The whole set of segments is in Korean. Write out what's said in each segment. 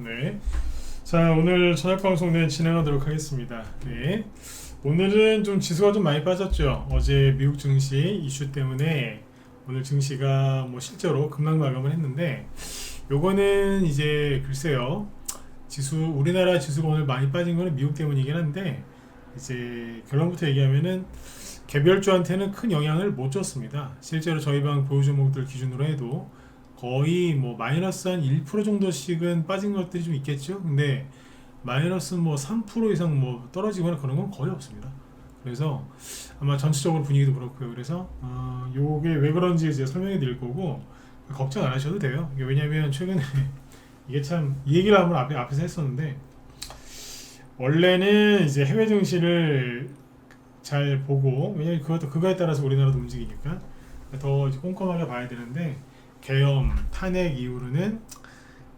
네. 자, 오늘 저녁 방송 진행하도록 하겠습니다. 네. 오늘은 좀 지수가 좀 많이 빠졌죠. 어제 미국 증시 이슈 때문에 오늘 증시가 뭐 실제로 급락 마감을 했는데, 요거는 이제 글쎄요. 우리나라 지수가 오늘 많이 빠진 거는 미국 때문이긴 한데, 이제 결론부터 얘기하면은 개별주한테는 큰 영향을 못 줬습니다. 실제로 저희 방 보유 종목들 기준으로 해도 거의 뭐 마이너스 한 1% 정도씩은 빠진 것들이 좀 있겠죠. 근데 마이너스 뭐 3% 이상 뭐 떨어지거나 그런 건 거의 없습니다. 그래서 아마 전체적으로 분위기도 그렇고요. 그래서 요게 왜 그런지 이제 설명해 드릴 거고, 걱정 안 하셔도 돼요. 이게 왜냐면 최근에 이게 참 이 얘기를 한번 앞에서 했었는데, 원래는 이제 해외 증시를 잘 보고, 왜냐면 그거에 따라서 우리나라도 움직이니까 더 이제 꼼꼼하게 봐야 되는데, 계엄, 탄핵 이후로는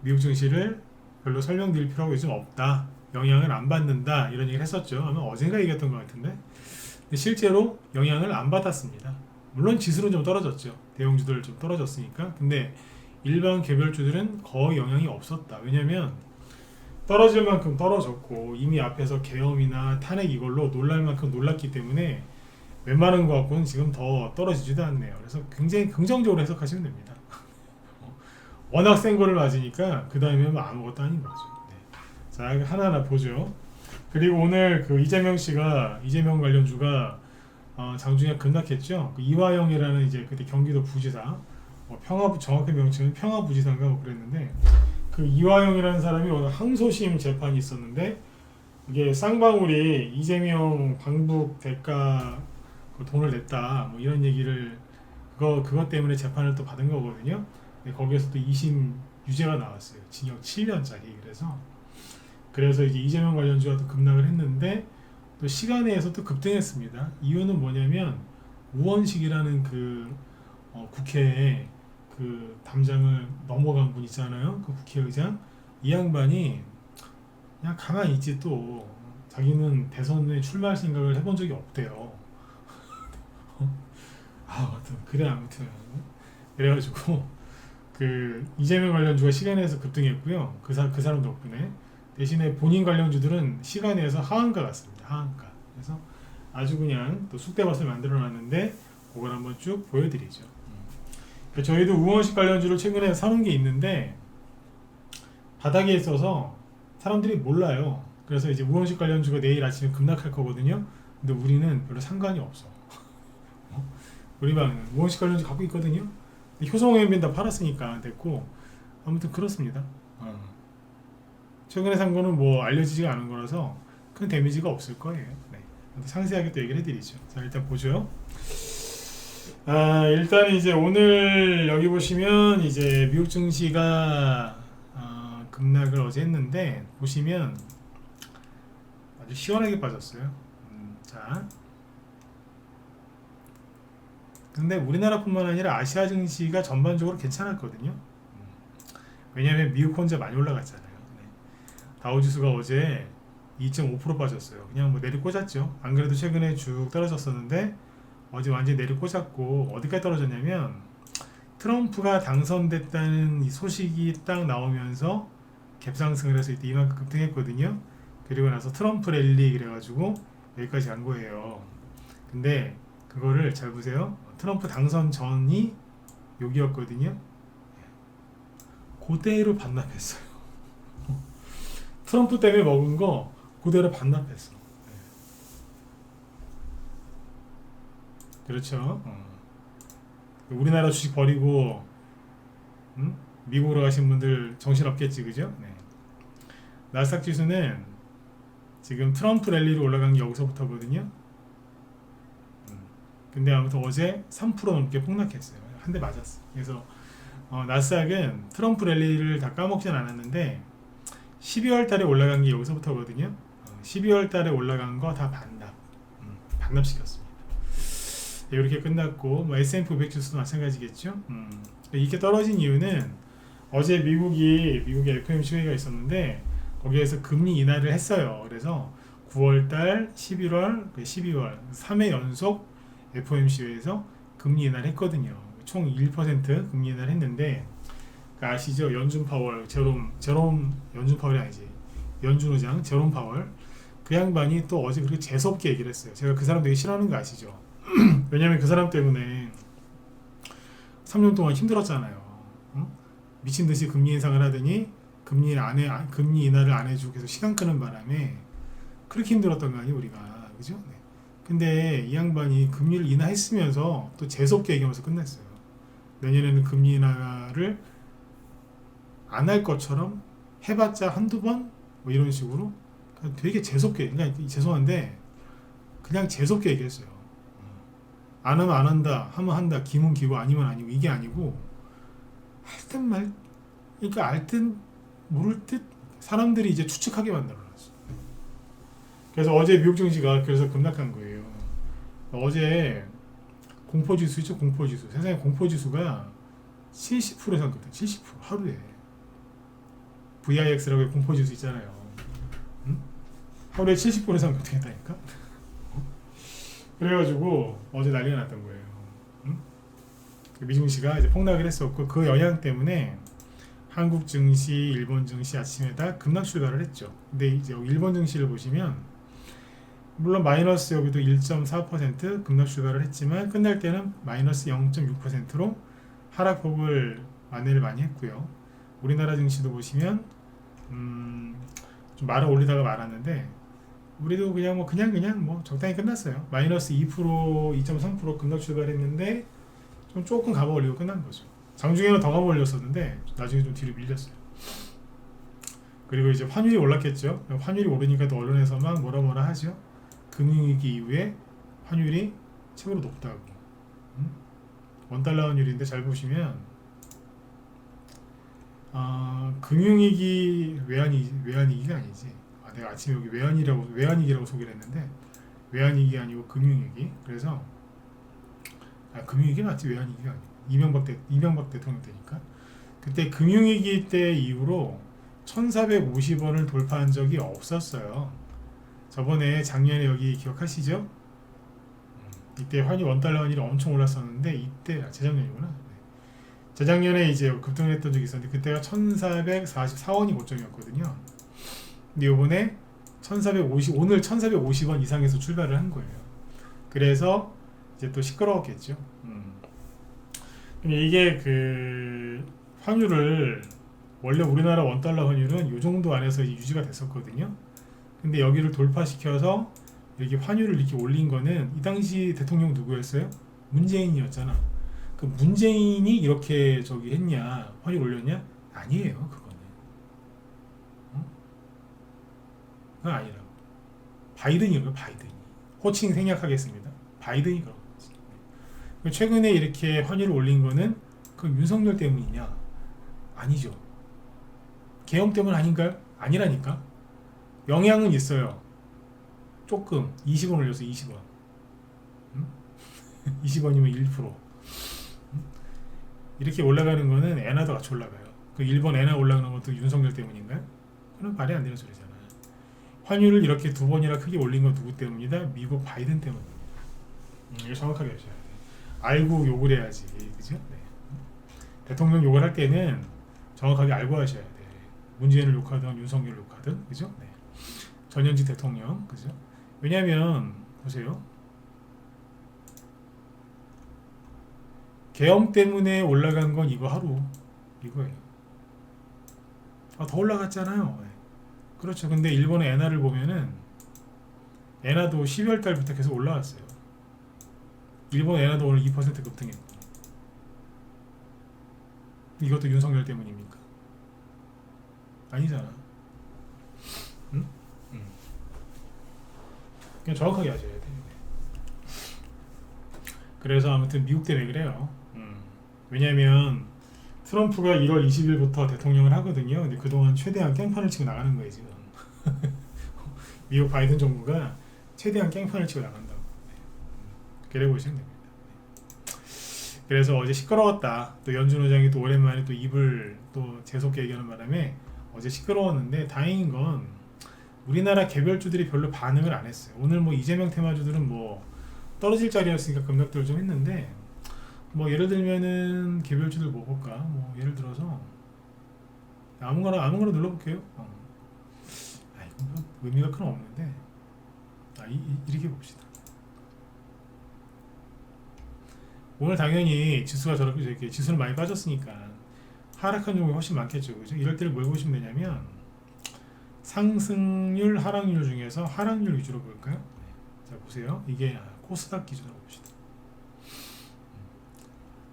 미국 증시를 별로 설명드릴 필요가 요즘 없다, 영향을 안 받는다, 이런 얘기를 했었죠. 아마 어젠가 얘기했던 것 같은데, 근데 실제로 영향을 안 받았습니다. 물론 지수는 좀 떨어졌죠. 대형주들 좀 떨어졌으니까. 근데 일반 개별주들은 거의 영향이 없었다. 왜냐면 떨어질 만큼 떨어졌고, 이미 앞에서 계엄이나 탄핵 이걸로 놀랄 만큼 놀랐기 때문에 웬만한 것 갖고는 지금 더 떨어지지도 않네요. 그래서 굉장히 긍정적으로 해석하시면 됩니다. 워낙 센 거를 맞으니까 그 다음에 뭐 아무것도 아닌 거죠. 네. 자, 하나하나 보죠. 그리고 오늘 그 이재명 관련주가 장중에 급락했죠. 그 이화영이라는 이제 그때 경기도 부지사, 정확한 명칭은 평화부지사인가 뭐 그랬는데, 그 이화영이라는 사람이 오늘 항소심 재판이 있었는데, 이게 쌍방울이 이재명 방북 대가 그 돈을 냈다 뭐 이런 얘기를, 그것 때문에 재판을 또 받은 거거든요. 근데 거기에서 또 2심 유죄가 나왔어요. 징역 7년짜리. 그래서 이제 이재명 관련주가 또 급락을 했는데, 또 시간에서 또 급등했습니다. 이유는 뭐냐면 우원식이라는 그 국회에 그 담장을 넘어간 분 있잖아요. 그 국회의장, 이 양반이 그냥 가만히 있지, 또 자기는 대선에 출마할 생각을 해본 적이 없대요. 아무튼 그래. 아무튼 그래가지고 그 이재명 관련주가 시간에서 급등했고요. 그 사람 덕분에. 대신에 본인 관련주들은 시간에서 하한가 같습니다. 하한가. 그래서 아주 그냥 또 쑥대밭을 만들어놨는데, 그걸 한번 쭉 보여드리죠. 그러니까 저희도 우원식 관련주를 최근에 사놓은 게 있는데 바닥에 있어서 사람들이 몰라요. 그래서 이제 우원식 관련주가 내일 아침에 급락할 거거든요. 근데 우리는 별로 상관이 없어. 우리 방은 우원식 관련주 갖고 있거든요. 효성해변 다 팔았으니까 됐고, 아무튼 그렇습니다. 최근에 산 거는 뭐 알려지지가 않은 거라서 큰 데미지가 없을 거예요. 네. 상세하게 또 얘기를 해드리죠. 자, 일단 보죠. 일단 이제 오늘 여기 보시면 이제 미국 증시가 급락을 어제 했는데, 보시면 아주 시원하게 빠졌어요. 자, 근데 우리나라뿐만 아니라 아시아 증시가 전반적으로 괜찮았거든요. 왜냐하면 미국 혼자 많이 올라갔잖아요. 네. 다우지수가 어제 2.5% 빠졌어요. 그냥 뭐 내리꽂았죠. 안 그래도 최근에 쭉 떨어졌었는데 어제 완전히 내리꽂았고, 어디까지 떨어졌냐면 트럼프가 당선됐다는 이 소식이 딱 나오면서 갭상승을 해서 이때 이만큼 급등했거든요. 그리고 나서 트럼프 랠리 그래가지고 여기까지 간 거예요. 근데 그거를 잘 보세요. 트럼프 당선 전이 여기였거든요. 그대로 반납했어요. 트럼프 때문에 먹은 거 그대로 반납했어. 그렇죠. 우리나라 주식 버리고 미국으로 가신 분들 정신없겠지, 그죠? 네. 나스닥 지수는 지금 트럼프 랠리로 올라간 게 여기서부터거든요. 근데 아무튼 어제 3% 넘게 폭락했어요. 한 대 맞았어. 그래서 나스닥은 트럼프 랠리를 다 까먹진 않았는데 12월 달에 올라간 게 여기서부터거든요. 12월 달에 올라간 거 다 반납시켰습니다. 이렇게 끝났고, 뭐 S&P 500 지수도 마찬가지겠죠. 이렇게 떨어진 이유는 어제 미국의 FOMC가 있었는데 거기에서 금리 인하를 했어요. 그래서 9월달, 11월, 12월 3회 연속 FOMC에서 금리 인하를 했거든요. 총 1% 금리 인하를 했는데, 아시죠? 연준 파월, 제롬 연준 파월이 아니지. 연준 의장 제롬 파월. 그 양반이 또 어제 그렇게 재수없게 얘기를 했어요. 제가 그 사람 되게 싫어하는 거 아시죠? 왜냐면 그 사람 때문에 3년 동안 힘들었잖아요. 어? 미친 듯이 금리 인상을 하더니 금리 인하를 안 해주고 계속 시간 끄는 바람에 그렇게 힘들었던 거 아니에요, 우리가. 그죠? 네. 근데 이 양반이 금리를 인하했으면서 또 재수없게 얘기하면서 끝냈어요. 내년에는 금리 인하를 안 할 것처럼 해봤자 한두 번? 뭐 이런 식으로 되게 재수없게, 그냥 죄송한데 그냥 재수없게 얘기했어요. 안 하면 안 한다, 하면 한다, 기면 기고 아니면 아니고, 이게 아니고 할 듯 말, 그러니까 알 듯 모를 듯 사람들이 이제 추측하게 만들어놨어. 그래서 어제 미국 증시가 그래서 급락한 거예요. 어제 공포지수 있죠? 공포지수. 세상에 공포지수가 70% 이상 급등. 70% 하루에. VIX라고 공포지수 있잖아요. 응? 하루에 70% 이상 급등했다니까? 그래가지고 어제 난리가 났던 거예요. 응? 미중 증시가 이제 폭락을 했었고, 그 영향 때문에 한국 증시, 일본 증시 아침에 다 급락 출발을 했죠. 근데 이제 일본 증시를 보시면 물론 마이너스 여기도 1.4% 급락 출발을 했지만 끝날 때는 마이너스 0.6%로 하락폭을 만회를 많이 했고요. 우리나라 증시도 보시면 좀 말을 올리다가 말았는데 우리도 그냥 뭐 적당히 끝났어요. 마이너스 2%, 2.3% 급락 출발했는데 좀 조금 감아 올리고 끝난 거죠. 장중에는 더 감아 올렸었는데 나중에 좀 뒤로 밀렸어요. 그리고 이제 환율이 올랐겠죠. 환율이 오르니까 또 언론에서 막 뭐라 하죠. 금융위기 이후에 환율이 최고로 높다고. 원달러 환율인데 잘 보시면 금융위기 외환위기가 아니지. 내가 아침에 여기 외환위기라고 소개를 했는데 외환위기 아니고 금융위기. 그래서 금융위기 맞지, 외환위기가 아니고. 이명박 대통령 때니까. 그때 금융위기 때 이후로 1450원을 돌파한 적이 없었어요. 저번에 작년에 여기 기억하시죠? 이때 환율, 원달러 환율이 엄청 올랐었는데, 이때 재작년이구나. 재작년에 이제 급등을 했던 적이 있었는데 그때가 1444원이 고점이었거든요. 근데 요번에 오늘 1450원 이상에서 출발을 한 거예요. 그래서 이제 또 시끄러웠겠죠. 근데 이게 그 환율을 원래 우리나라 원달러 환율은 이 정도 안에서 유지가 됐었거든요. 근데 여기를 돌파시켜서 이렇게 환율을 이렇게 올린 거는 이 당시 대통령 누구였어요? 문재인이었잖아. 그 문재인이 이렇게 했냐, 환율 올렸냐? 아니에요, 그거는. 그건 아니라고. 바이든이요, 바이든이. 호칭 생략하겠습니다. 바이든이 그런 거지. 최근에 이렇게 환율을 올린 거는 그 윤석열 때문이냐? 아니죠. 계엄 때문 아닌가요? 아니라니까. 영향은 있어요. 조금 20원 올려서 20원. 20원이면 1%. 이렇게 올라가는 거는 엔화도 같이 올라가요. 그 일본 엔화 올라가는 것도 윤석열 때문인가요? 그건 말이 안 되는 소리잖아요. 환율을 이렇게 두 번이나 크게 올린 건 누구 때문이다? 미국 바이든 때문입니다. 이거 정확하게 하셔야 돼요. 알고 욕을 해야지, 그죠? 네. 대통령 욕을 할 때는 정확하게 알고 하셔야 돼. 문재인을 욕하든 윤석열을 욕하든, 그죠? 네. 전현직 대통령, 그죠? 왜냐하면 보세요. 계엄 때문에 올라간 건 이거 하루 이거예요. 더 올라갔잖아요. 네. 그렇죠. 근데 일본의 엔화를 보면은 엔화도 12월 달부터 계속 올라왔어요. 일본 엔화도 오늘 2% 급등했고. 이것도 윤석열 때문입니까? 아니잖아. 응? 그냥 정확하게 하셔야 돼. 그래서 아무튼 미국 때문에 그래요. 왜냐면 트럼프가 1월 20일부터 대통령을 하거든요. 근데 그동안 최대한 깽판을 치고 나가는 거예요, 지금. 미국 바이든 정부가 최대한 깽판을 치고 나간다고. 그래 보시면 됩니다. 그래서 어제 시끄러웠다. 또 연준 의장이 또 오랜만에 또 입을 또 재수없게 얘기하는 바람에 어제 시끄러웠는데 다행인 건 우리나라 개별주들이 별로 반응을 안 했어요. 오늘 뭐 이재명 테마주들은 뭐 떨어질 자리였으니까 급락들을 좀 했는데 뭐 예를 들면은 개별주들 뭐 볼까? 뭐 예를 들어서 아무거나 눌러볼게요. 이건 뭐 의미가 큰 없는데 이렇게 봅시다. 오늘 당연히 지수가 저렇게 이렇게 지수는 많이 빠졌으니까 하락한 종목이 훨씬 많겠죠, 그죠? 이럴 때를 뭘 보시면 되냐면 상승률, 하락률 중에서 하락률 위주로 볼까요? 자 보세요. 이게 코스닥 기준으로 봅시다.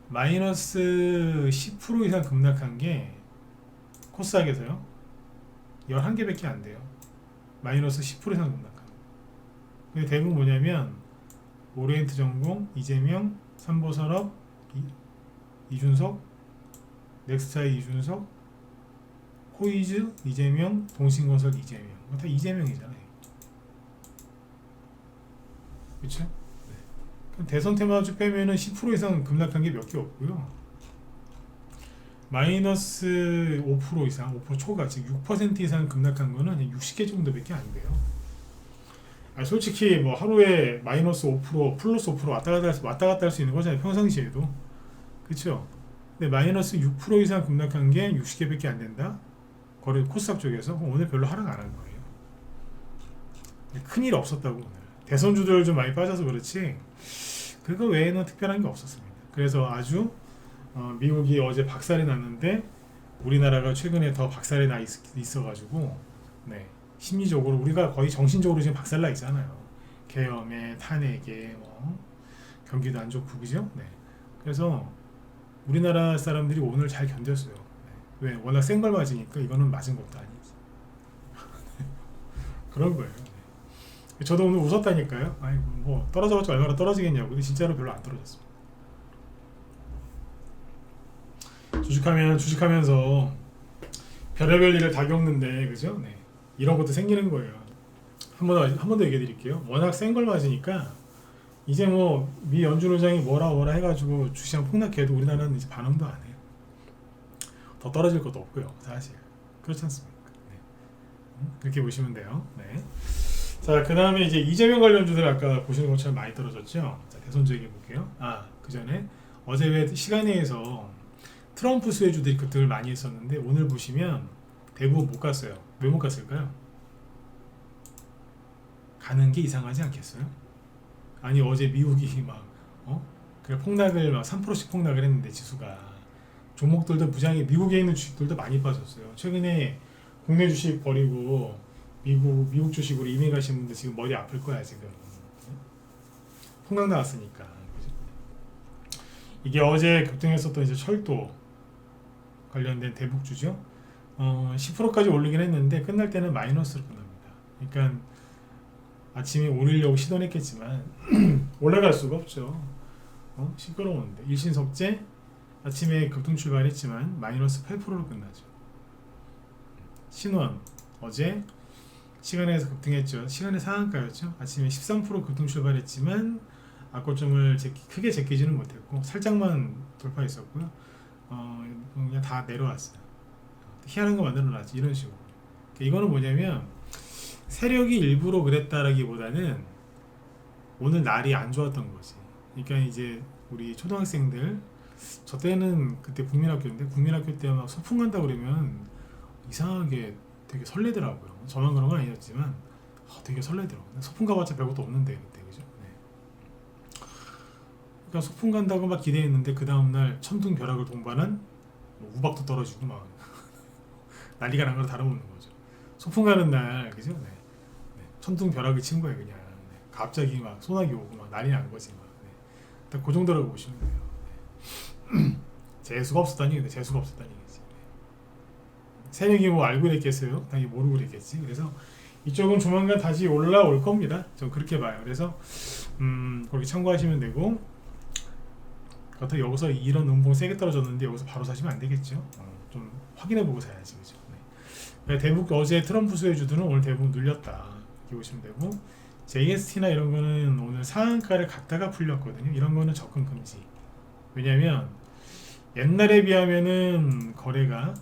마이너스 10% 이상 급락한 게 코스닥에서요 11개밖에 안 돼요. 마이너스 10% 이상 급락한. 근데 대부분 뭐냐면 오리엔트 전공, 이재명, 삼보산업, 이준석, 넥스타이 이준석, 코이즈, 이재명, 동신건설 이재명. 다 이재명이잖아요. 그쵸? 네. 대선 테마주 빼면은 10% 이상 급락한 게 몇 개 없고요. 마이너스 5% 이상, 5% 초과, 즉 6% 이상 급락한 거는 60개 정도밖에 안 돼요. 솔직히 뭐 하루에 마이너스 5%, 플러스 5% 왔다 갔다 할 수 있는 거잖아요. 평상시에도. 그쵸? 근데 마이너스 6% 이상 급락한 게 60개밖에 안 된다? 거래 코스닥 쪽에서 오늘 별로 하락 안 한 거예요. 큰일 없었다고 오늘. 대선주들 좀 많이 빠져서 그렇지 그거 외에는 특별한 게 없었습니다. 그래서 아주 미국이 어제 박살이 났는데 우리나라가 최근에 더 박살이 나 있어가지고 네, 심리적으로 우리가 거의 정신적으로 지금 박살나 있잖아요. 계엄에 탄핵에 뭐 경기도 안 좋고 그죠? 네. 그래서 우리나라 사람들이 오늘 잘 견뎠어요. 네. 왜? 워낙 센 걸 맞으니까 이거는 맞은 것도 아니지. 그런 거예요. 네. 저도 오늘 웃었다니까요. 아이고 뭐 떨어져봤자 얼마나 떨어지겠냐고. 근데 진짜로 별로 안 떨어졌습니다. 주식하면서 별의별 일을 다 겪는데 그죠? 네. 이런 것도 생기는 거예요. 한 번 더 얘기해 드릴게요. 워낙 센 걸 맞으니까 이제 뭐 미 연준 의장이 뭐라 해가지고 주시장 폭락해도 우리나라는 이제 반응도 안 해요. 더 떨어질 것도 없고요. 사실 그렇지 않습니까? 네. 그렇게 보시면 돼요. 네. 자, 그 다음에 이제 이재명 관련주들 아까 보시는 것처럼 많이 떨어졌죠. 자, 대선주 얘기해 볼게요. 그 전에 어제 왜 시간회에서 트럼프 수혜주들이 급등을 많이 했었는데 오늘 보시면 대부분 못 갔어요. 왜 못 갔을까요? 가는 게 이상하지 않겠어요? 아니 어제 미국이 막 그래 폭락을 막 3%씩 폭락을 했는데 지수가 종목들도 무장히 미국에 있는 주식들도 많이 빠졌어요. 최근에 국내 주식 버리고 미국 주식으로 이민 가신 분들 지금 머리 아플 거야 지금. 폭락 나왔으니까. 이게 어제 급등했었던 이제 철도 관련된 대북주죠. 10%까지 오르긴 했는데 끝날 때는 마이너스로 끝납니다. 그러니까 아침에 오르려고 시도했겠지만 올라갈 수가 없죠. 시끄러운데 일신석재 아침에 급등 출발했지만 마이너스 8%로 끝나죠. 신원 어제 시간에서 급등했죠. 시간의 상한가였죠. 아침에 13% 급등 출발했지만 악고점을 크게 제끼지는 못했고 살짝만 돌파했었고요. 그냥 다 내려왔어요. 희한한 거 만들어놨지 이런 식으로. 이거는 뭐냐면 세력이 일부러 그랬다라기보다는 오늘 날이 안 좋았던 거지. 그러니까 이제 우리 초등학생들 저 때는 그때 국민학교 때 막 소풍 간다 그러면 이상하게 되게 설레더라고요. 저만 그런 건 아니었지만 되게 설레더라고요. 소풍 가봤자 별것도 없는데 그때 그죠? 네. 그러니까 소풍 간다고 막 기대했는데 그 다음날 천둥벼락을 동반한 뭐 우박도 떨어지고 막 난리가 난 거랑 다름없는 거죠. 소풍 가는 날 그죠? 네. 천둥벼락이 친 거예요 그냥. 네. 갑자기 막 소나기 오고 막 난리 난 거지 막. 네. 그 정도라고 보시면 돼요. 네. 재수가 없었다는 얘기인데 재수가 없었다는 얘기지. 네. 세력이 뭐 알고 그랬겠어요? 당연히 모르고 그랬겠지. 그래서 이쪽은 조만간 다시 올라올 겁니다. 좀 그렇게 봐요. 그래서 그렇게 참고하시면 되고 그렇다고 여기서 이런 음봉 세게 떨어졌는데 여기서 바로 사시면 안 되겠죠. 좀 확인해보고 사야지 그죠. 네. 대북 어제 트럼프 수혜주들은 오늘 대부분 눌렸다 이렇게 보시면 되고 JST나 이런 거는 오늘 상한가를 갔다가 풀렸거든요. 이런 거는 접근 금지. 왜냐면 옛날에 비하면은 거래가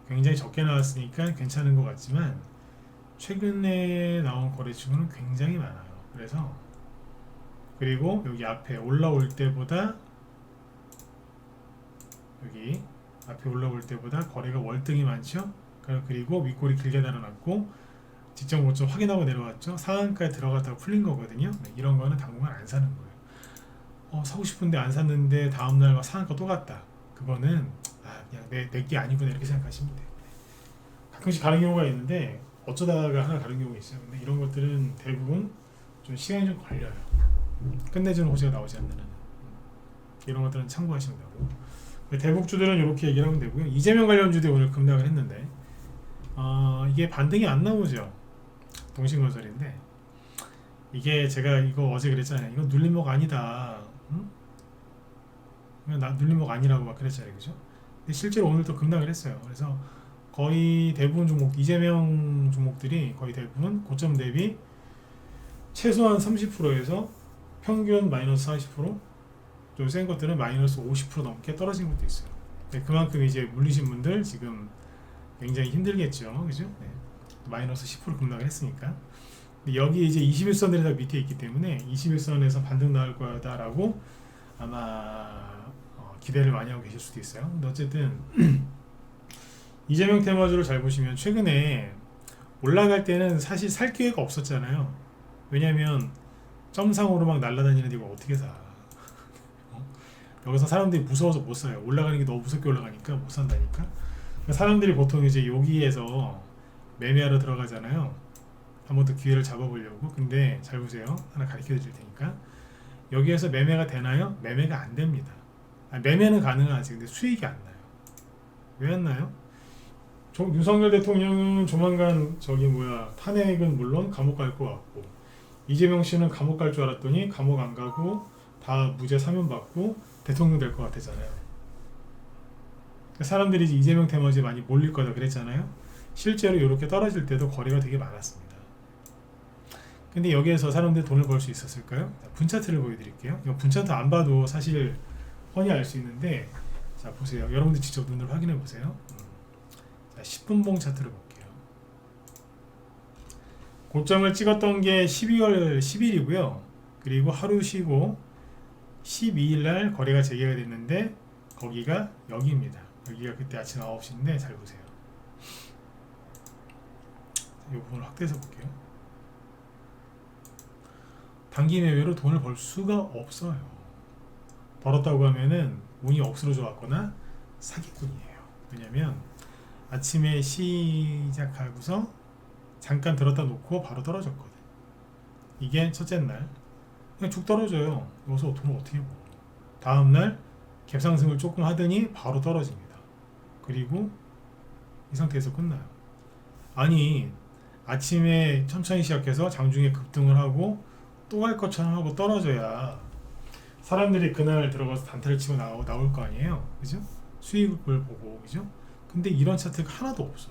굉장히 적게 나왔으니까 괜찮은 것 같지만 최근에 나온 거래치고는 굉장히 많아요. 그래서 그리고 여기 앞에 올라올 때보다 거래가 월등히 많죠. 그리고 윗골이 길게 달아났고 직전 고점 확인하고 내려왔죠. 상한가에 들어갔다가 풀린 거거든요. 네, 이런 거는 당분간 안 사는 거예요. 사고 싶은데 안 샀는데 다음날 막 상한가 또 갔다. 그거는 그냥 내게 아니구나 이렇게 생각하시면 돼요. 가끔씩 가는 경우가 있는데 어쩌다가 하나 가는 경우가 있어요. 근데 이런 것들은 대부분 좀 시간이 좀 걸려요. 끝내주는 호재가 나오지 않는 한은. 이런 것들은 참고하시면 되고, 대북주들은 이렇게 얘기를 하면 되고요. 이재명 관련주도 오늘 급락을 했는데 이게 반등이 안 나오죠. 동신건설인데 이게 제가 이거 어제 그랬잖아요. 이거 눌림목 아니다. 응? 나 눌림목 아니라고 막 그랬잖아요. 그죠? 근데 실제로 오늘 또 급락을 했어요. 그래서 거의 대부분 종목, 이재명 종목들이 거의 대부분 고점 대비 최소한 30%에서 평균 마이너스 40%, 좀 센 것들은 마이너스 50% 넘게 떨어진 것도 있어요. 네, 그만큼 이제 물리신 분들 지금 굉장히 힘들겠죠. 그죠? 네. 마이너스 10% 급락을 했으니까. 여기 이제 21선들이 다 밑에 있기 때문에 21선에서 반등 나올 거다라고 아마 기대를 많이 하고 계실 수도 있어요. 근데 어쨌든 이재명 테마주를 잘 보시면 최근에 올라갈 때는 사실 살 기회가 없었잖아요. 왜냐면 점상으로 막 날아다니는데 이거 어떻게 사? 여기서 사람들이 무서워서 못 사요. 올라가는 게 너무 무섭게 올라가니까 못 산다니까. 사람들이 보통 이제 여기에서 매매하러 들어가잖아요. 한번 더 기회를 잡아보려고. 근데 잘 보세요. 하나 가르쳐 드릴 테니까. 여기에서 매매가 되나요? 매매가 안 됩니다. 매매는 가능하지. 근데 수익이 안 나요. 왜 안 나요? 윤석열 대통령은 조만간 탄핵은 물론 감옥 갈 것 같고, 이재명 씨는 감옥 갈 줄 알았더니 감옥 안 가고 다 무죄 사면 받고 대통령 될 것 같았잖아요. 사람들이 이재명 테마주에 많이 몰릴 거다 그랬잖아요. 실제로 이렇게 떨어질 때도 거래가 되게 많았습니다. 근데 여기에서 사람들이 돈을 벌 수 있었을까요? 분차트를 보여드릴게요. 분차트 안 봐도 사실 뻔히 알 수 있는데, 자 보세요. 여러분들 직접 눈으로 확인해 보세요. 자, 10분봉 차트를 볼게요. 고점을 찍었던 게 12월 10일이고요. 그리고 하루 쉬고 12일 날 거래가 재개가 됐는데 거기가 여기입니다. 여기가 그때 아침 9시인데 잘 보세요. 이 부분을 확대해서 볼게요. 단기 매매로 돈을 벌 수가 없어요. 벌었다고 하면은 운이 억수로 좋았거나 사기꾼이에요. 왜냐면 아침에 시작하고서 잠깐 들었다 놓고 바로 떨어졌거든. 이게 첫째 날 그냥 쭉 떨어져요. 여기서 돈을 어떻게 벌어? 다음날 갭상승을 조금 하더니 바로 떨어집니다. 그리고 이 상태에서 끝나요. 아니 아침에 천천히 시작해서 장중에 급등을 하고 또 갈 것처럼 하고 떨어져야 사람들이 그날 들어가서 단타를 치고 나올 거 아니에요. 그죠? 수익을 보고. 그죠? 근데 이런 차트가 하나도 없어.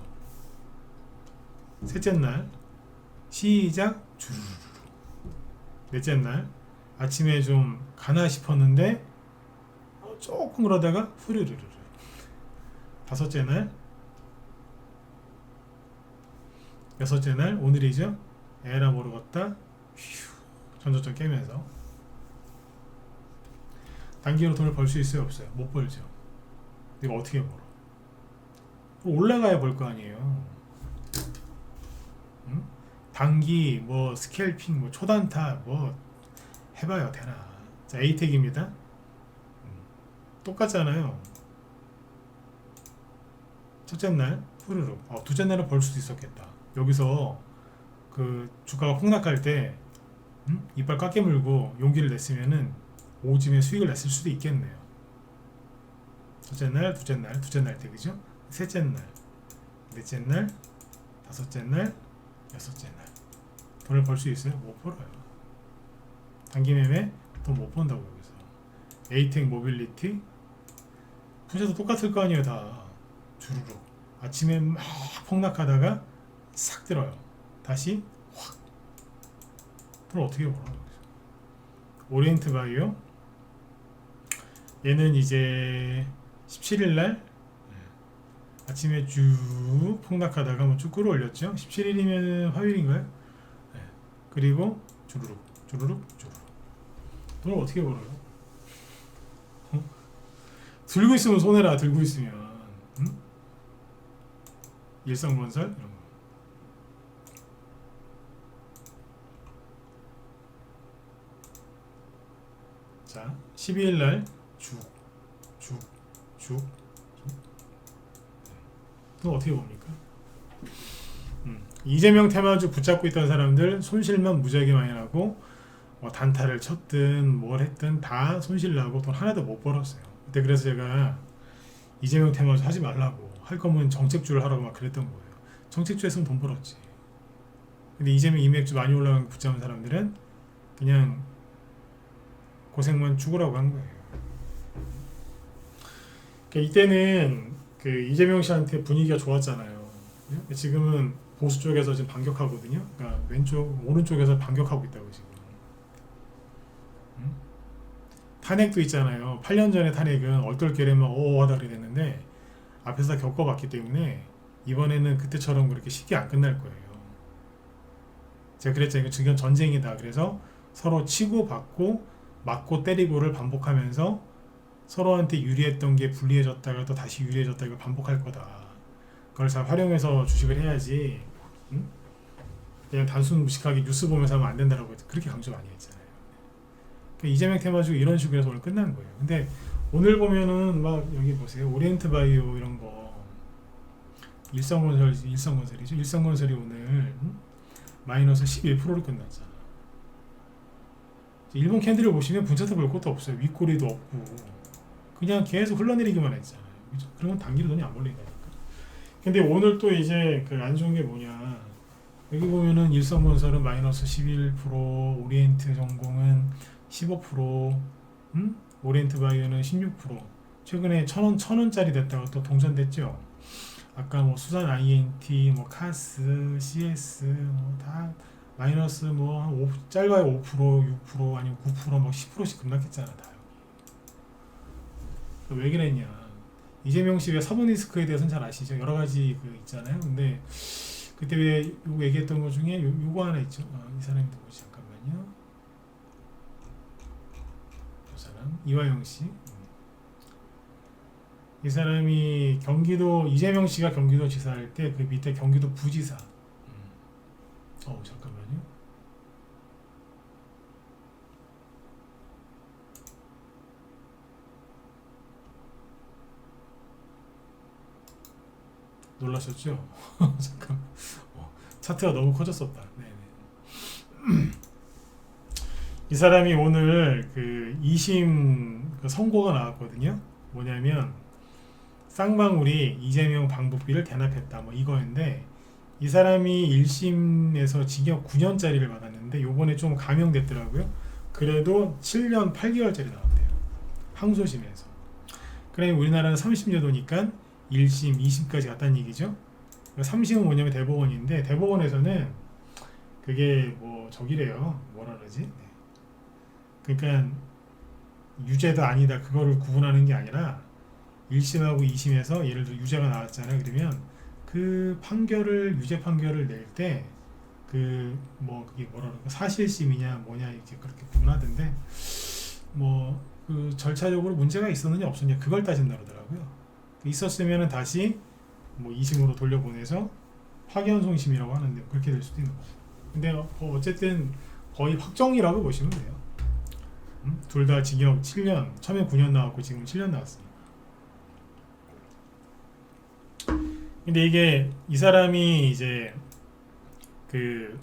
셋째 날 시작 주르르르. 넷째 날 아침에 좀 가나 싶었는데 조금 그러다가 후르르르. 다섯째 날, 여섯째 날 오늘이죠. 에라 모르겠다. 휴, 전저점 깨면서 단기로 돈을 벌 수 있어요, 없어요? 못 벌죠. 이거 어떻게 벌어? 올라가야 벌 거 아니에요. 응? 단기 뭐 스캘핑 뭐 초단타 뭐 해봐요 되나? 자 에이텍입니다. 똑같잖아요. 첫째 날 후루룩. 둘째 날은 벌 수도 있었겠다. 여기서 그 주가가 폭락할 때 이빨 깎게 물고 용기를 냈으면은 오줌에 수익을 냈을 수도 있겠네요. 첫째 날, 둘째 날, 둘째 날 때 그죠? 셋째 날, 넷째 날, 다섯째 날, 여섯째 날 돈을 벌 수 있어요? 못 벌어요. 단기 매매 돈 못 번다고 여기서. 에이텍 모빌리티 분야도 똑같을 거 아니에요 다. 주르륵 아침에 막 폭락하다가 싹 들어요. 다시 확. 돈 어떻게 벌어? 오리엔트 바이오 얘는 이제 17일날 아침에 쭉 폭락하다가 뭐 쭉 끌어올렸죠. 17일이면 화요일인가요? 네. 그리고 주르륵 주르륵 주르륵 돈을 어떻게 벌어요? 들고 있으면 손해라. 들고 있으면 일성건설 이런 거. 자, 12일 날 쭉. 또 어떻게 봅니까? 이재명 테마주 붙잡고 있던 사람들 손실만 무지하게 많이 나고 뭐 단타를 쳤든 뭘 했든 다 손실 나고 돈 하나도 못 벌었어요. 그때 그래서 제가 이재명 테마주 하지 말라고, 할 거면 정책주를 하라고 막 그랬던 거예요. 정책주 했으면 돈 벌었지. 근데 이재명 이맥주 많이 올라간 거 붙잡은 사람들은 그냥 고생만 죽으라고 한 거예요. 그러니까 이때는 그 이재명 씨한테 분위기가 좋았잖아요. 지금은 보수 쪽에서 지금 반격하거든요. 그러니까 오른쪽에서 반격하고 있다고 지금. 탄핵도 있잖아요. 8년 전에 탄핵은 얼떨결에만 어어하다 그랬는데 앞에서 다 겪어봤기 때문에 이번에는 그때처럼 그렇게 쉽게 안 끝날 거예요. 제가 그랬잖아요. 지금 전쟁이다. 그래서 서로 치고받고 맞고 때리고를 반복하면서 서로한테 유리했던 게 불리해졌다가 또 다시 유리해졌다가 이걸 반복할 거다. 그걸 잘 활용해서 주식을 해야지. 응? 그냥 단순 무식하게 뉴스 보면서 하면 안 된다라고 그렇게 강조 많이 했잖아요. 그러니까 이재명 테마주고 이런 식으로 해서 오늘 끝난 거예요. 근데 오늘 보면은 막 여기 보세요. 오리엔트 바이오 이런 거 일성건설이죠. 일성건설이 오늘 마이너스 11%로 끝났잖아. 일본 캔들을 보시면 분차도 볼 것도 없어요. 윗꼬리도 없고 그냥 계속 흘러내리기만 했잖아요. 그죠? 그러면 단기로 돈이 안 몰린다니까. 근데 오늘 또 이제 그 안 좋은 게 뭐냐, 여기 보면은 일성건설은 마이너스 11%, 오리엔트 전공은 15%, 오리엔트 바이오는 16%. 최근에 1,000원짜리 됐다가 또 동전됐죠. 아까 뭐 수산 INT, 뭐 카스, CS 뭐 다 마이너스 뭐 한 짧아야 5%, 6% 아니면 9%, 뭐 10%씩 급락했잖아 다. 왜 그랬냐? 이재명 씨가 사모니스크에 대해서는 잘 아시죠? 여러 가지 그 있잖아요. 근데 그때 왜 요거 얘기했던 것 중에 요거 하나 있죠. 이 사람이 누구지? 잠깐만요. 이 사람 이화영 씨. 이 사람이 경기도, 이재명 씨가 경기도 지사할 때 그 밑에 경기도 부지사. 잠깐만요. 놀라셨죠? 잠깐. 차트가 너무 커졌었다. 네네. 이 사람이 오늘 그 2심 그 선고가 나왔거든요. 뭐냐면 쌍방울이 이재명 방북비를 대납했다 뭐 이거인데, 이 사람이 1심에서 징역 9년짜리를 받았는데 요번에 좀 감형됐더라고요. 그래도 7년 8개월짜리 나왔대요. 항소심에서. 그래 우리나라는 30여도니까 1심, 2심까지 갔다는 얘기죠. 3심은 뭐냐면 대법원인데, 대법원에서는 그게 뭐 저기래요. 뭐라 그러지? 네. 그러니까 유죄다 아니다 그거를 구분하는 게 아니라 1심하고 2심에서 예를 들어 유죄가 나왔잖아요. 그러면 그 판결을, 유죄 판결을 낼 때 그 뭐 그게 뭐라 그럴까, 사실심이냐 뭐냐 이렇게 그렇게 구분하던데, 뭐 그 절차적으로 문제가 있었느냐 없었느냐 그걸 따진다 그러더라고요. 있었으면은 다시 뭐 2심으로 돌려보내서 파기환송심이라고 하는데 그렇게 될 수도 있는 거죠. 근데 어쨌든 거의 확정이라고 보시면 돼요. 둘 다 징역 7년, 처음에 9년 나왔고 지금 7년 나왔습니다. 근데 이게 이 사람이 이제 그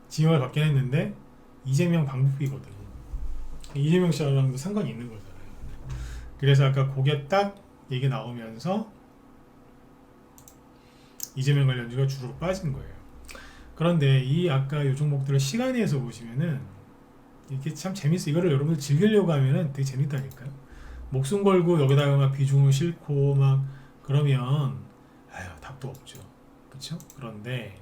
징역을 받긴 했는데 이재명 방북비거든. 이재명 씨랑도 상관이 있는 거잖아요. 그래서 아까 그게 딱 얘기 나오면서 이재명 관련주가 주로 빠진 거예요. 그런데 이 아까 요 종목들을 시간에서 보시면은 이게 참 재밌어. 이거를 여러분들 즐기려고 하면은 되게 재밌다니까요. 목숨 걸고 여기다가 막 비중을 싣고 막 그러면 답도 없죠. 그쵸? 그런데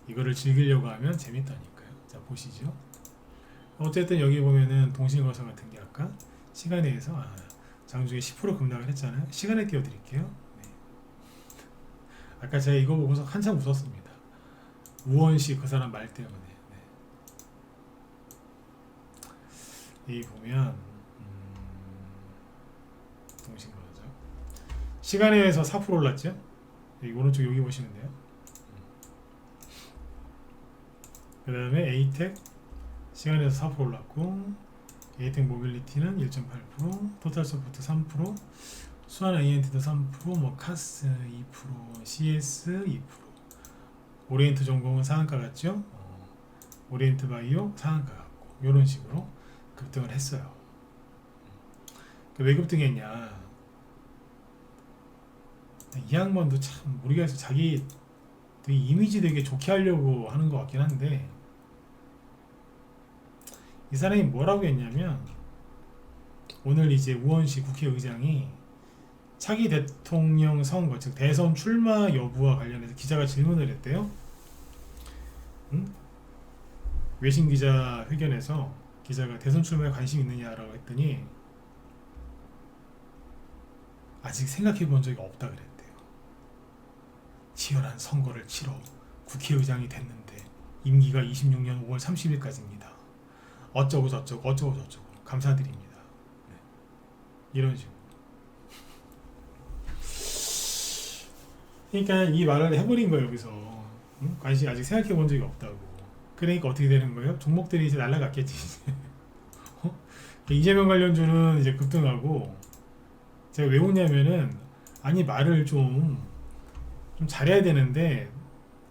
이거를 즐기려고 하면 재밌다니까요. 자 보시죠. 어쨌든 여기 보면은 동신거성 같은 게 아까 시간에 의해서 장중에 10% 급락을 했잖아요. 시간에 띄워드릴게요. 네. 아까 제가 이거 보고서 한참 웃었습니다. 우원씨 그 사람 말 때문에. 네. 이 보면 동신거성 시간에 의해서 4% 올랐죠. 여기 오른쪽 여기 보시면 돼요. 그 다음에 에이텍 시간에 의해서 4% 올랐고, 에이텍 모빌리티는 1.8%, 토탈 서포트 3%, 수완 ANT도 3%, 뭐 카스 2%, CS 2%. 오리엔트 전공은 상한가 같죠? 오리엔트 바이오 상한가 같고, 이런 식으로 급등을 했어요. 왜 급등했냐? 이 양반도 참 모르겠어. 자기 되게 이미지 되게 좋게 하려고 하는 것 같긴 한데, 이 사람이 뭐라고 했냐면, 오늘 이제 우원식 국회의장이 차기 대통령 선거, 즉 대선 출마 여부와 관련해서 기자가 질문을 했대요. 외신 기자 회견에서 기자가 대선 출마에 관심 있느냐라고 했더니 아직 생각해 본 적이 없다 그랬대요. 치열한 선거를 치러 국회의장이 됐는데 임기가 26년 5월 30일까지입니다. 어쩌고 저쩌고 어쩌고 저쩌고 감사드립니다. 네. 이런 식으로. 그러니까 이 말을 해버린 거예요. 여기서 관심 아직 생각해 본 적이 없다고. 그러니까 어떻게 되는 거예요? 종목들이 이제 날라갔겠지. 이재명 관련주는 이제 급등하고, 제가 왜 웃냐면은 아니 말을 좀 잘해야 되는데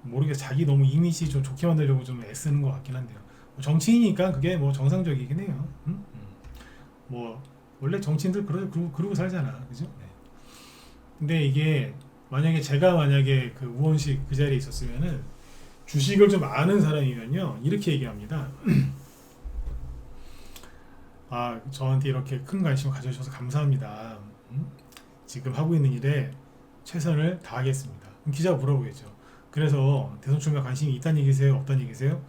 모르겠어. 자기 너무 이미지 좀 좋게 만들려고 좀 애쓰는 것 같긴 한데요. 정치인이니까 그게 뭐 정상적이긴 해요. 뭐 원래 정치인들 그러고 살잖아, 그죠? 네. 근데 이게 만약에 그 우원식 그 자리에 있었으면은 주식을 좀 아는 사람이면요 이렇게 얘기합니다. 아, 저한테 이렇게 큰 관심을 가져주셔서 감사합니다. 지금 하고 있는 일에 최선을 다하겠습니다. 기자가 물어보겠죠. 그래서 대선 출마 관심이 있다는 얘기세요? 없다는 얘기세요?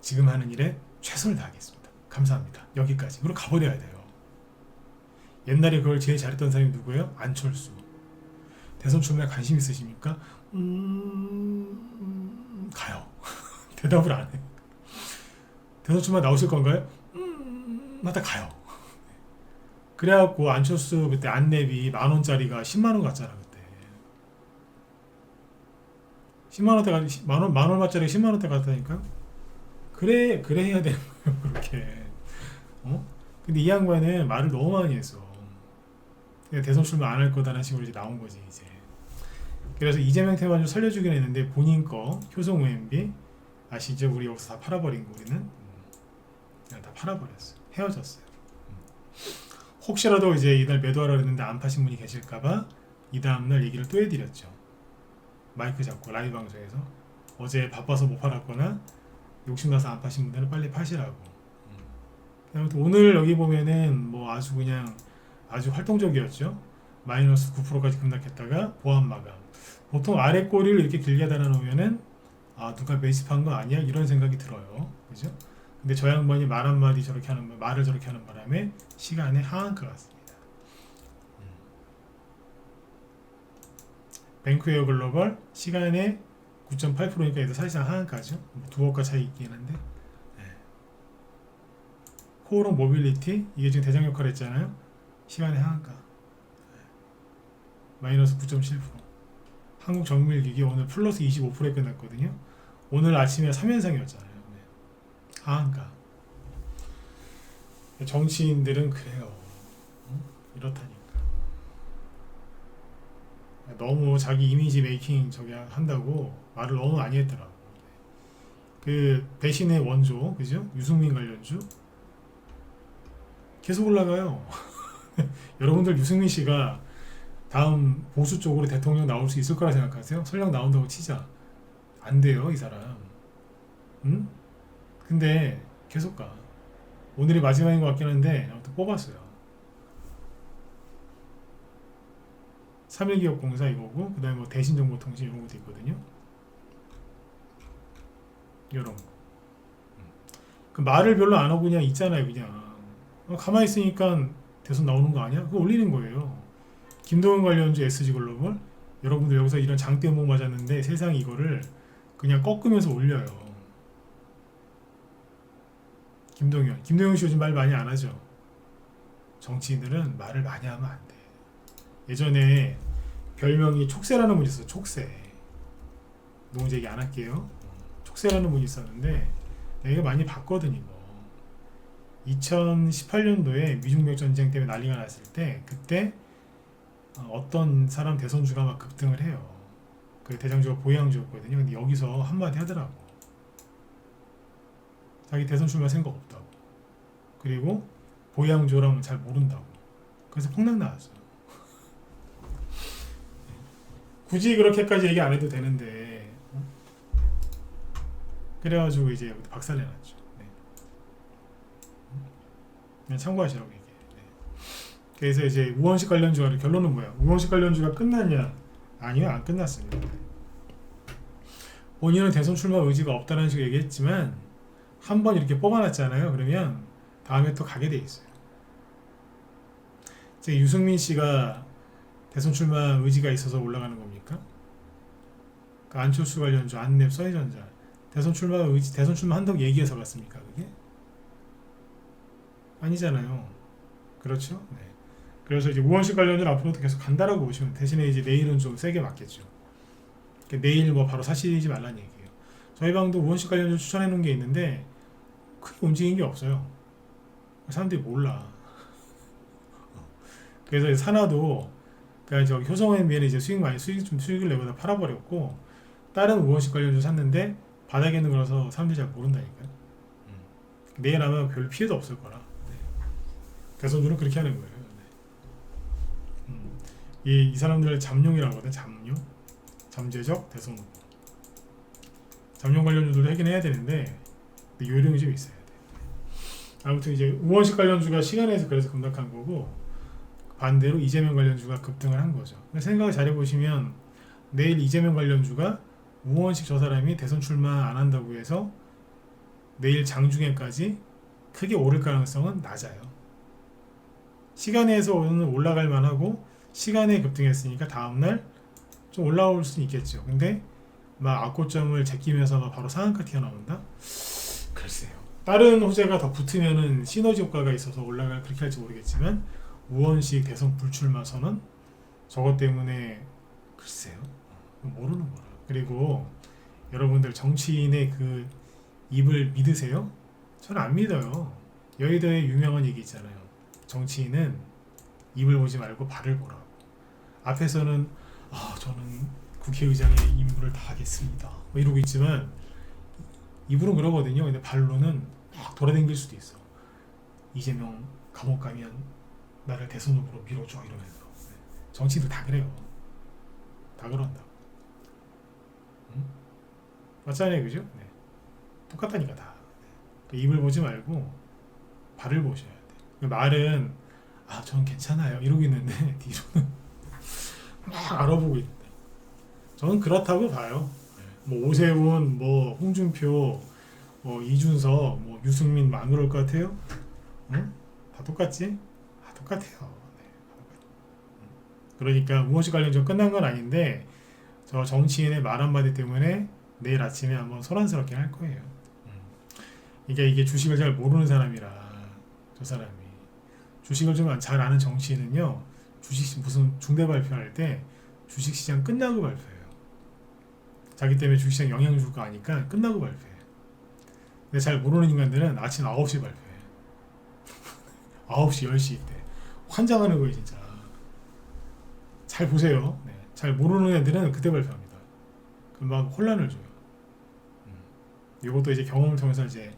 지금 하는 일에 최선을 다하겠습니다. 감사합니다. 여기까지. 그리고 가버려야 돼요. 옛날에 그걸 제일 잘했던 사람이 누구예요? 안철수. 대선 출마에 관심 있으십니까? 가요. 대답을 안 해. 대선 출마 나오실 건가요? 하다 가요. 그래갖고 안철수 그때 안내비 10,000원짜리가 10만원 갔잖아 그때. 10만원대 만 얼마짜리 10만원대 갔다니까. 그래 해야 되는 거예요 그렇게. 근데 이 양반은 말을 너무 많이 했어. 대선 출마 안 할 거다라는 식으로 이제 나온 거지 이제. 그래서 이재명 테마를 살려주긴 했는데 본인 거 효성 OMB 아시죠? 우리 여기서 다 팔아버린 거 우리는. 그냥 다 팔아버렸어. 헤어졌어요. 혹시라도 이제 이날 매도하라 그랬는데 안 파신 분이 계실까봐 이 다음날 얘기를 또 해드렸죠. 마이크 잡고 라이브 방송에서 어제 바빠서 못 팔았거나 욕심나서 안 파신 분들은 빨리 파시라고. 아무튼 오늘 여기 보면은 뭐 아주 그냥 아주 활동적이었죠. 마이너스 9%까지 급락했다가 보합 마감. 보통 아래 꼬리를 이렇게 길게 달아놓으면은 아 누가 매집한 거 아니야? 이런 생각이 들어요. 그죠? 근데 저 양반이 말 한마디 말을 저렇게 하는 바람에 시간에 하한가 같습니다. 뱅크웨어 글로벌 시간에 9.8%니까 얘도 사실상 하한가죠. 두억가 차이 있긴 한데. 네. 코오롱 모빌리티 이게 지금 대장 역할을 했잖아요. 시간에 하한가. 마이너스 9.7%. 한국 정밀기기 오늘 플러스 25%에 끝났거든요. 오늘 아침에 3연상이었잖아요. 하한가. 정치인들은 그래요. 이렇다니까. 너무 자기 이미지 메이킹 저기 한다고 말을 너무 많이 했더라고. 그 배신의 원조, 그죠? 유승민 관련주 계속 올라가요. 여러분들 유승민 씨가 다음 보수 쪽으로 대통령 나올 수 있을 거라 생각하세요? 설령 나온다고 치자. 안 돼요, 이 사람. 응? 근데 계속 가. 오늘이 마지막인 것 같긴 한데 아무튼 뽑았어요. 3일기업공사 이거고 그 다음에 뭐 대신정보통신 이런 것도 있거든요. 이런 거. 그 말을 별로 안 하고 그냥 있잖아요. 그냥 가만히 있으니까 대선 나오는 거 아니야? 그거 올리는 거예요. 김동연 관련주 SG글로벌 여러분들 여기서 이런 장대목 맞았는데 세상이 이거를 그냥 꺾으면서 올려요. 김동연 씨 요즘 말 많이 안 하죠. 정치인들은 말을 많이 하면 안 돼. 예전에 별명이 촉새라는 분이 있었어요. 촉새. 누군지 얘기 안 할게요. 촉새라는 분이 있었는데 내가 많이 봤거든 이거. 2018년도에 미중력 전쟁 때문에 난리가 났을 때 그때 어떤 사람 대선주가 막 급등을 해요. 그 대장주가 보양주였거든요. 근데 여기서 한마디 하더라고. 자기 대선 출마 생각 없다고. 그리고 보양주랑 잘 모른다고. 그래서 폭락 나왔어요. 굳이 그렇게까지 얘기 안 해도 되는데 그래가지고 이제 박살내놨죠. 네. 그냥 참고하시라고 얘기해. 네. 그래서 이제 우원식 관련주가 결론은 뭐야? 우원식 관련주가 끝났냐? 아니요, 안 끝났습니다. 본인은 대선 출마 의지가 없다는 식으로 얘기했지만 한번 이렇게 뽑아놨잖아요. 그러면 다음에 또 가게 돼 있어요. 제 유승민 씨가 대선 출마 의지가 있어서 올라가는 겁니까? 그 안철수 관련주, 안랩, 서해전자 대선 출마 의지, 대선 출마 한다고 얘기해서 갔습니까? 그게? 아니잖아요. 그렇죠? 네. 그래서 이제 우원식 관련주는 앞으로도 계속 간다라고 보시면 대신에 이제 내일은 좀 세게 맞겠죠. 내일 뭐 바로 사시지 말라는 얘기예요. 저희 방도 우원식 관련주 추천해 놓은 게 있는데 크게 움직인 게 없어요. 사람들이 몰라. 그래서 산화도 그러니까 저 효성MB는 이제 수익을 내보다 팔아버렸고 다른 우원식 관련주 샀는데 바닥에 있는 거라서 사람들이 잘 모른다니까요. 내일 아마 별 피해도 없을 거라. 네. 대선주는 그렇게 하는 거예요. 네. 이 사람들을 잠룡이라고 하거든. 잠룡, 잠재적 대선 후보. 잠룡 관련주들도 하긴 해야 되는데 요령이 좀 있어야 돼. 아무튼 이제 우원식 관련주가 시간에서 그래서 급락한 거고 반대로 이재명 관련주가 급등을 한 거죠. 생각을 잘 해보시면 내일 이재명 관련주가 우원식 저 사람이 대선 출마 안 한다고 해서 내일 장중에까지 크게 오를 가능성은 낮아요. 시간에서는 올라갈 만하고 시간에 급등했으니까 다음날 좀 올라올 수는 있겠죠. 근데 막 악고점을 제끼면서 막 바로 상한가 튀어나온다? 글쎄요. 다른 호재가 더 붙으면은 시너지 효과가 있어서 올라갈 그렇게 할지 모르겠지만 우원식 대선 불출마 선언 저것 때문에 글쎄요. 모르는 거라. 그리고 여러분들 정치인의 그 입을 믿으세요? 저는 안 믿어요. 여의도에 유명한 얘기 있잖아요. 정치인은 입을 보지 말고 발을 보라고. 앞에서는 저는 국회의장의 임무를 다하겠습니다. 뭐 이러고 있지만 입으로는 그러거든요. 근데 발로는 막 돌아다닐 수도 있어. 이재명 감옥 가면 나를 대선 후보로 밀어줘 이러면서. 정치인들 다 그래요. 다 그런다. 응? 맞잖아요, 그죠? 네. 똑같다니까 다. 네. 입을 보지 말고 발을 보셔야 돼. 말은 저는 괜찮아요 이러고 있는데 뒤로는 막 알아보고 있다. 저는 그렇다고 봐요. 뭐 오세훈, 뭐 홍준표, 뭐 이준석, 뭐 유승민 안 그럴 것 같아요? 응? 다 똑같지? 똑같아요. 네, 그러니까 우원식 관련전 끝난 건 아닌데 저 정치인의 말 한마디 때문에 내일 아침에 한번 소란스럽게 할 거예요. 이게 주식을 잘 모르는 사람이라 저 사람이 주식을 좀 잘 아는 정치인은요 주식 무슨 중대 발표할 때 주식시장 끝나고 발표해요. 자기 때문에 주식시장 영향 줄 거 아니까 끝나고 발표해요. 근데 잘 모르는 인간들은 아침 9시 발표해요. 9시, 10시 때 환장하는 거예요 진짜. 잘 보세요. 네. 잘 모르는 애들은 그때 발표합니다. 그럼 막 혼란을 줘요. 이것도 이제 경험을 통해서 이제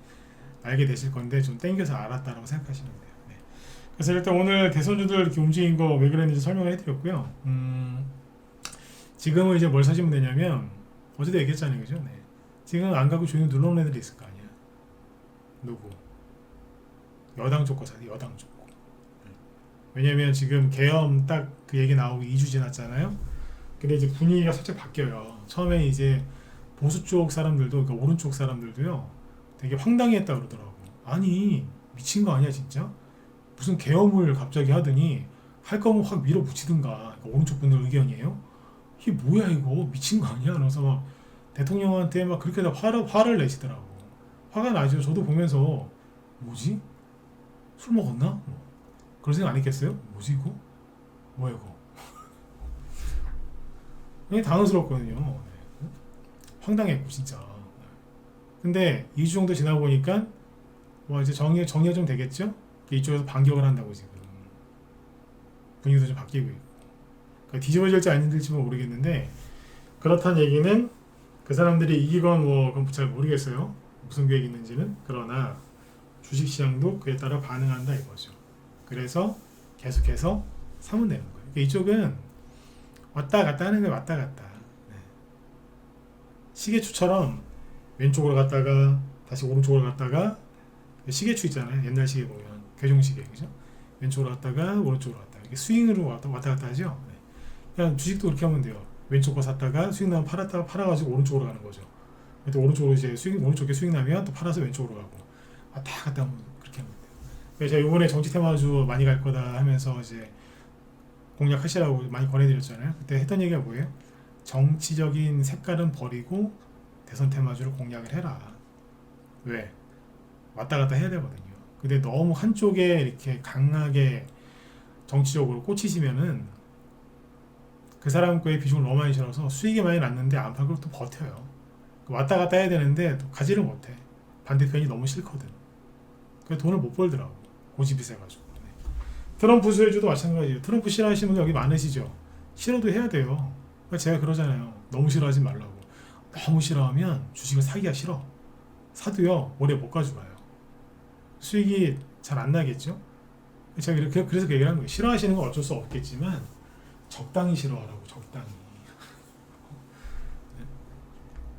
알게 되실 건데 좀 땡겨서 알았다라고 생각하시면 돼요. 네. 그래서 일단 오늘 대선주들 이렇게 움직인 거 왜 그랬는지 설명을 해드렸고요. 지금은 이제 뭘 사시면 되냐면 어제도 얘기했잖아요, 그죠? 네. 지금 안 가고 조용히 눌러놓은 애들이 있을 거 아니야. 누구? 여당 쪽 거 사세요. 여당 쪽. 왜냐면 지금 계엄 딱 그 얘기 나오고 2주 지났잖아요. 근데 이제 분위기가 살짝 바뀌어요. 처음에 이제 보수 쪽 사람들도 그러니까 오른쪽 사람들도요 되게 황당해했다 그러더라고. 아니 미친 거 아니야 진짜? 무슨 계엄을 갑자기 하더니 할 거면 확 밀어붙이든가. 그러니까 오른쪽 분들 의견이에요. 이게 뭐야 이거 미친 거 아니야? 그래서 막 대통령한테 막 그렇게 다 화를 내시더라고. 화가 나죠. 저도 보면서 뭐지? 술 먹었나? 그런 생각 안 했겠어요? 뭐지 이거? 뭐야 이거? 굉장히 당황스럽거든요. 네. 황당했고 진짜. 근데 2주 정도 지나고 보니까 뭐 이제 정리가 좀 되겠죠? 이쪽에서 반격을 한다고 지금 분위기도 좀 바뀌고 있고, 그러니까 뒤집어질지 안 뒤집어질지 모르겠는데, 그렇다는 얘기는 그 사람들이 이기건 뭐 그건 잘 모르겠어요. 무슨 계획이 있는지는. 그러나 주식시장도 그에 따라 반응한다 이거죠. 그래서 계속해서 사면 되는 거예요. 그러니까 이쪽은 왔다 갔다 하는 거예요. 왔다 갔다. 네. 시계추처럼 왼쪽으로 갔다가 다시 오른쪽으로 갔다가, 시계추 있잖아요. 옛날 시계 보면 괴종시계, 그죠? 왼쪽으로 갔다가 오른쪽으로 갔다가 이게 스윙으로 왔다 갔다 하죠. 네. 그냥 주식도 그렇게 하면 돼요. 왼쪽 거 샀다가 수익 나면 팔았다가 팔아가지고 오른쪽으로 가는 거죠. 또 오른쪽으로 이제 오른쪽에 수익 나면 또 팔아서 왼쪽으로 가고, 왔다 갔다 하면 그렇게 하면 돼요. 그래서 제가 이번에 정치 테마주 많이 갈 거다 하면서 이제 공략하시라고 많이 권해드렸잖아요. 그때 했던 얘기가 뭐예요? 정치적인 색깔은 버리고 대선 테마주를 공략을 해라. 왜? 왔다 갔다 해야 되거든요. 근데 너무 한쪽에 이렇게 강하게 정치적으로 꽂히시면은 그 사람 거에 비중을 너무 많이 실어서 수익이 많이 났는데 안 팔고 또 버텨요. 왔다 갔다 해야 되는데 또 가지를 못해. 반대편이 너무 싫거든. 그래서 돈을 못 벌더라고. 고집이 세가지고. 네. 트럼프 수혜주도 마찬가지예요. 트럼프 싫어하시는 분 여기 많으시죠? 싫어도 해야 돼요. 그러니까 제가 그러잖아요. 너무 싫어하지 말라고. 너무 싫어하면 주식을 사기가 싫어. 사도요, 오래 못 가져가요. 수익이 잘 안 나겠죠? 제가 이렇게 그래서 그 얘기를 하는 거예요. 싫어하시는 건 어쩔 수 없겠지만 적당히 싫어하라고. 적당히.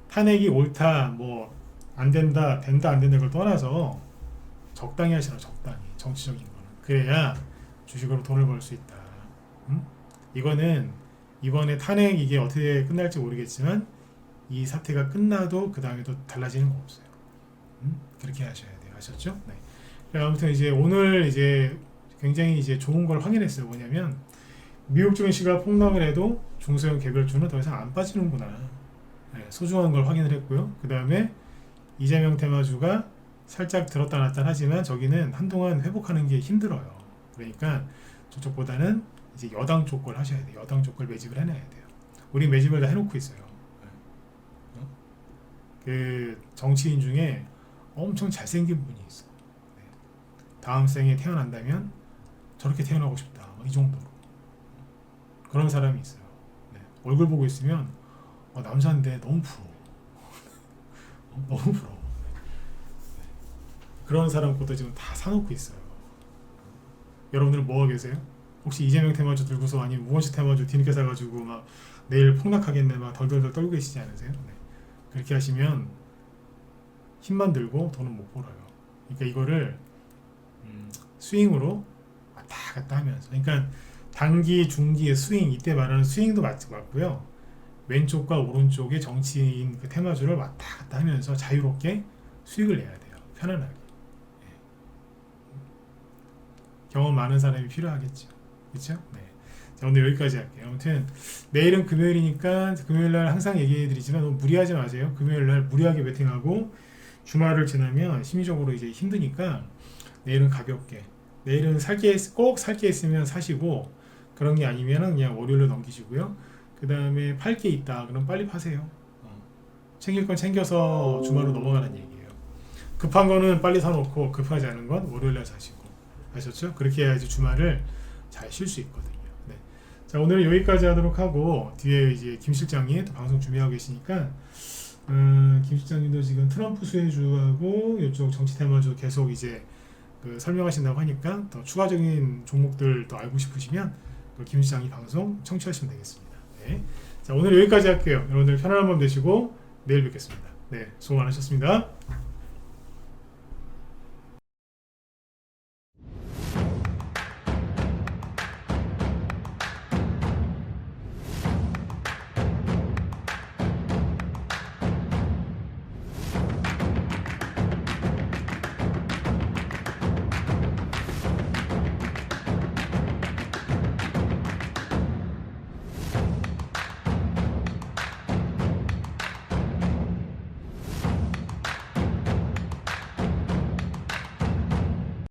탄핵이 옳다, 뭐 안 된다, 된다 안 된다 걸 떠나서 적당히 하시라. 적당히. 정치적인 거는 그래야 주식으로 돈을 벌 수 있다. 이거는 이번에 탄핵 이게 어떻게 끝날지 모르겠지만 이 사태가 끝나도 그 다음에도 달라지는 거 없어요. 그렇게 하셔야 돼요. 아셨죠? 네. 아무튼 이제 오늘 이제 굉장히 이제 좋은 걸 확인했어요. 뭐냐면 미국 증시가 폭락을 해도 중소형 개별주는 더 이상 안 빠지는구나. 네, 소중한 걸 확인을 했고요. 그 다음에 이재명 테마주가 살짝 들었다 놨다 하지만 저기는 한동안 회복하는 게 힘들어요. 그러니까 저쪽보다는 이제 여당 쪽 걸 하셔야 돼요. 여당 쪽 걸 매집을 해놔야 돼요. 우리 매집을 다 해놓고 있어요. 그 정치인 중에 엄청 잘생긴 분이 있어. 네. 다음 생에 태어난다면 저렇게 태어나고 싶다. 이 정도로. 그런 사람이 있어요. 네. 얼굴 보고 있으면 남자인데 너무 부러워. 너무 부러워. 네. 그런 사람 것도 지금 다 사놓고 있어요. 여러분들은 뭐 하고 계세요? 혹시 이재명 테마주 들고서 아니면 우원식 테마주 뒤늦게 사가지고 막 내일 폭락하겠네 막 덜덜덜 떨고 계시지 않으세요? 네. 그렇게 하시면 힘만 들고 돈은 못 벌어요. 그러니까 이거를 스윙으로 왔다 갔다 하면서, 그러니까 단기, 중기의 스윙, 이때 말하는 스윙도 맞고요. 왼쪽과 오른쪽의 정치인 그 테마주를 왔다 갔다 하면서 자유롭게 수익을 내야 돼요. 편안하게. 네. 경험 많은 사람이 필요하겠죠. 그렇죠? 네. 자, 오늘 여기까지 할게요. 아무튼 내일은 금요일이니까 금요일날 항상 얘기해드리지만 너무 무리하지 마세요. 금요일날 무리하게 베팅하고 주말을 지나면 심리적으로 이제 힘드니까 내일은 가볍게, 내일은 꼭 살 게 있으면 사시고, 그런 게 아니면 그냥 월요일로 넘기시고요. 그 다음에 팔 게 있다 그럼 빨리 파세요. 챙길 건 챙겨서 주말로 넘어가는 얘기예요. 급한 거는 빨리 사놓고 급하지 않은 건 월요일날 사시고. 아셨죠? 그렇게 해야지 주말을 잘 쉴 수 있거든요. 네. 자, 오늘은 여기까지 하도록 하고, 뒤에 이제 김 실장이 또 방송 준비하고 계시니까 김 실장님도 지금 트럼프 수혜주하고 이쪽 정치 테마주 계속 이제 그 설명하신다고 하니까 더 추가적인 종목들 더 알고 싶으시면 김 실장이 방송 청취하시면 되겠습니다. 네. 자, 오늘 여기까지 할게요. 여러분들 편안한 밤 되시고 내일 뵙겠습니다. 네, 수고 많으셨습니다.